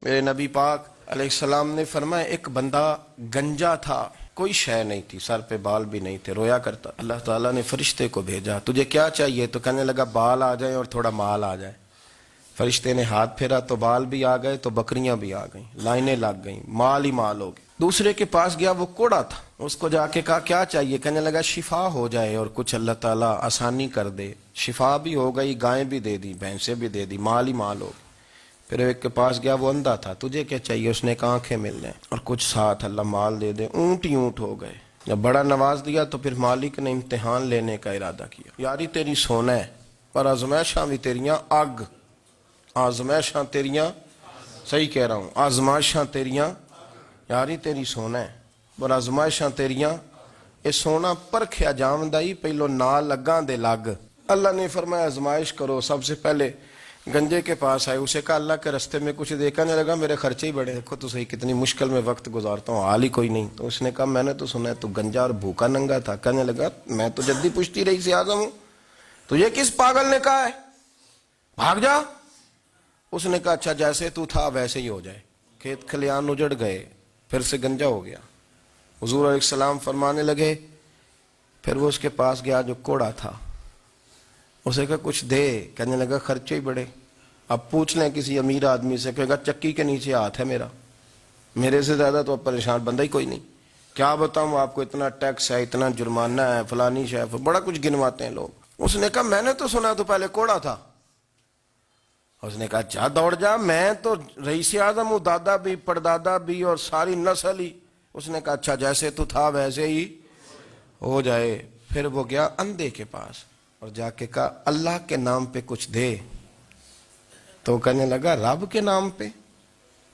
میرے نبی پاک علیہ السلام نے فرمایا ایک بندہ گنجا تھا، کوئی شے نہیں تھی، سر پہ بال بھی نہیں تھے، رویا کرتا۔ اللہ تعالیٰ نے فرشتے کو بھیجا، تجھے کیا چاہیے؟ تو کہنے لگا بال آ جائیں اور تھوڑا مال آ جائے۔ فرشتے نے ہاتھ پھیرا تو بال بھی آ گئے تو بکریاں بھی آ گئیں، لائنیں لگ گئیں، مال ہی مال ہو گئے۔ دوسرے کے پاس گیا، وہ کوڑا تھا، اس کو جا کے کہا کیا چاہیے؟ کہنے لگا شفا ہو جائے اور کچھ اللہ تعالیٰ آسانی کر دے۔ شفا بھی ہو گئی، گائیں بھی دے دی، بھینسیں بھی دے دی، مال ہی مال ہو گئی۔ پھر ایک کے پاس گیا، وہ اندھا تھا، تجھے کیا چاہیے؟ اس نے کہا آنکھیں مل جائیں اور کچھ ساتھ اللہ مال دے دے۔ اونٹ ہی اونٹ ہو گئے۔ جب بڑا نواز دیا تو پھر مالک نے امتحان لینے کا ارادہ کیا، یاری تیری سونا ہے پر آزمائشاں بھی تیریاں اگ، آزمائشاں تیریاں، صحیح کہہ رہا ہوں، آزمائشاں تیریاں، یاری تیری سونا ہے پر آزمائشاں تیریاں، اے سونا پرکھیا جامدائی پہلو نال لگاں دے لگ۔ اللہ نے فرمایا آزمائش کرو۔ سب سے پہلے گنجے کے پاس آئے، اسے کہا اللہ کے رستے میں کچھ دیکھنے لگا، میرے خرچے ہی بڑے، دیکھو تو صحیح کتنی مشکل میں وقت گزارتا ہوں، حال ہی کوئی نہیں۔ تو اس نے کہا میں نے تو سنا ہے تو گنجا اور بھوکا ننگا تھا۔ کہنے لگا میں تو جدی پشتی رئیس اعظم ہوں، تو یہ کس پاگل نے کہا ہے بھاگ جا؟ اس نے کہا اچھا جیسے تو تھا ویسے ہی ہو جائے۔ کھیت کھلیان اجڑ گئے، پھر سے گنجا ہو گیا۔ حضور علیہ السلام فرمانے لگے، پھر وہ اس کے پاس گیا جو کوڑا تھا، اسے کہا کچھ دے۔ کہنے لگا خرچے ہی بڑے، اب پوچھ لیں کسی امیر آدمی سے، کہے گا چکی کے نیچے ہاتھ ہے میرا، میرے سے زیادہ تو اب پریشان بندہ ہی کوئی نہیں، کیا بتاؤں آپ کو، اتنا ٹیکس ہے، اتنا جرمانہ ہے، فلانی شے، بڑا کچھ گنواتے ہیں لوگ۔ اس نے کہا میں نے تو سنا تو پہلے کوڑا تھا۔ اس نے کہا جا دوڑ جا، میں تو رئیس اعظم ہوں، دادا بھی پردادا بھی اور ساری نسل ہی۔ اس نے کہا اچھا جیسے تو تھا ویسے ہی ہو جائے۔ پھر وہ گیا اندھے کے پاس اور جا کے کہا اللہ کے نام پہ کچھ دے۔ تو کہنے لگا رب کے نام پہ؟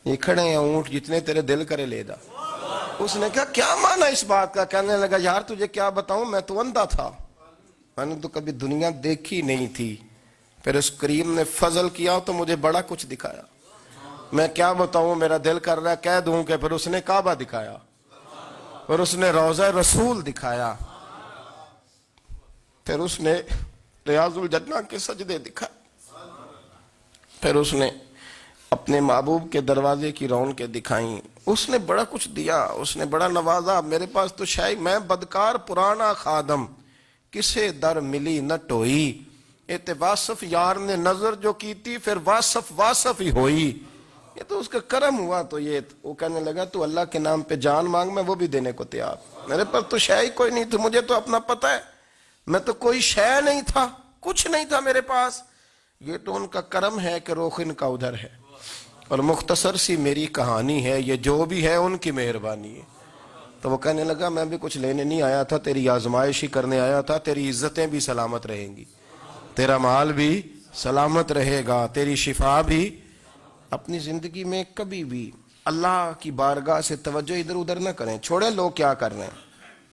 یہ کھڑے ہیں اونٹ، جتنے تیرے دل کرے لے جا۔ اس نے کہا کیا معنی اس بات کا؟ کہنے لگا یار تجھے کیا بتاؤں، میں تو اندھا تھا، میں نے تو کبھی دنیا دیکھی نہیں تھی، پھر اس کریم نے فضل کیا تو مجھے بڑا کچھ دکھایا، میں کیا بتاؤں، میرا دل کر رہا ہے کہہ دوں کہ پھر اس نے کعبہ دکھایا، پھر اس نے روضہ رسول دکھایا، پھر اس نے ریاض الجنہ کے سجدے دکھائے، پھر اس نے اپنے محبوب کے دروازے کی رونقیں دکھائیں، اس نے بڑا کچھ دیا، اس نے بڑا نوازا۔ میرے پاس تو شاید میں بدکار پرانا خادم، کسے در ملی نہ ٹوئی، اے واصف یار نے نظر جو کی تھی پھر واصف ہی ہوئی، یہ تو اس کا کرم ہوا۔ تو یہ وہ کہنے لگا تو اللہ کے نام پہ جان مانگ، میں وہ بھی دینے کو تیار، میرے پاس تو شے ہی کوئی نہیں تھی، مجھے تو اپنا پتہ ہے، میں تو کوئی شے نہیں تھا، کچھ نہیں تھا میرے پاس، یہ تو ان کا کرم ہے کہ رخ ان کا ادھر ہے، اور مختصر سی میری کہانی ہے، یہ جو بھی ہے ان کی مہربانی ہے۔ تو وہ کہنے لگا میں بھی کچھ لینے نہیں آیا تھا، تیری آزمائش ہی کرنے آیا تھا، تیری عزتیں بھی سلامت رہیں گی، تیرا مال بھی سلامت رہے گا، تیری شفا بھی۔ اپنی زندگی میں کبھی بھی اللہ کی بارگاہ سے توجہ ادھر ادھر نہ کریں، چھوڑیں لوگ کیا کر رہے ہیں،